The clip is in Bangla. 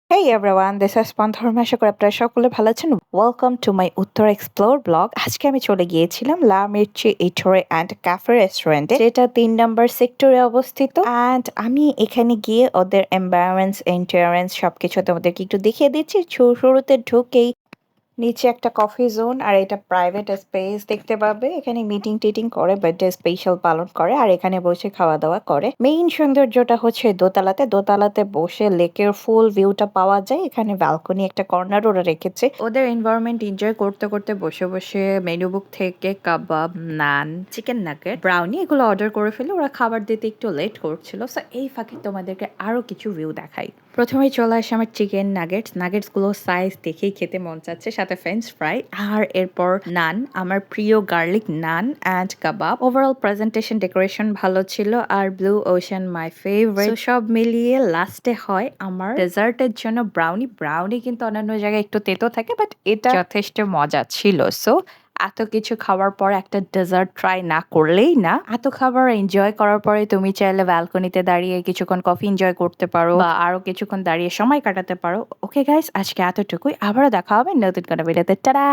Hey everyone, this is পান্থর্মা। আশা করি আপনারা সকলে ভালো আছেন। ওয়েলকাম টু মাই উত্তর এক্সপ্লোর ব্লগ। আজকে আমি চলে গিয়েছিলাম লা মির্চি ইটোরে অ্যান্ড ক্যাফে রেস্টুরেন্টে, যেটা 3 নম্বর সেক্টরে অবস্থিত। অ্যান্ড আমি এখানে গিয়ে ওদের এনভায়রনমেন্টস, ইন্টেরিয়র সবকিছু তোমাদেরকে একটু দেখিয়ে দিচ্ছি। শুরুতে ঢুকেই নিচে একটা কফি জোন, আর এটা প্রাইভেট স্পেস দেখতে পাবে। এখানে মিটিং টিটিং করে, বার্থডে স্পেশাল পালন করে, আর এখানে বসে খাওয়া দাওয়া করে। মেইন সৌন্দর্যটা হচ্ছে দোতলাতে। দোতলাতে বসে লেকের ফুল ভিউটা পাওয়া যায়। এখানে ব্যালকনি একটা কর্নার ওরা রেখেছে। ওদের এনভায়রনমেন্ট এনজয় করতে করতে বসে বসে মেনু বুক থেকে কাবাব, নান, চিকেন নাগেট, ব্রাউনি এগুলো অর্ডার করে ফেলে। ওরা খাবার দিতে একটু লেট করছিল, সো এই ফাঁকে তোমাদেরকে আরো কিছু ভিউ দেখাই। প্রথমেই চলে আসে আমার চিকেন নাগেটসগুলো সাইজ দেখেই খেতে মন চাচ্ছে, সাথে ফ্রেঞ্চ ফ্রাই, আর এরপর নান, আমার প্রিয় garlic naan and kebab. Overall presentation, decoration ভালো ছিল, আর ব্লু ওশান মাই ফেভারিট। সব মিলিয়ে লাস্টে হয় আমার ডেজার্টের জন্য ব্রাউনি কিন্তু অন্যান্য জায়গায় একটু তেতো থাকে, বাট এটা যথেষ্ট মজা ছিল। সো এত কিছু খাওয়ার পর একটা ডেজার্ট ট্রাই না করলেই না। এত খাবার এনজয় করার পরে তুমি চাইলে ব্যালকনিতে দাঁড়িয়ে কিছুক্ষণ কফি এনজয় করতে পারো, বা আরো কিছুক্ষণ দাঁড়িয়ে সময় কাটাতে পারো। ওকে গাইস, আজকে এতটুকুই। আবারও দেখা হবে নতুন কোনো ভিডিওতে। টাটা।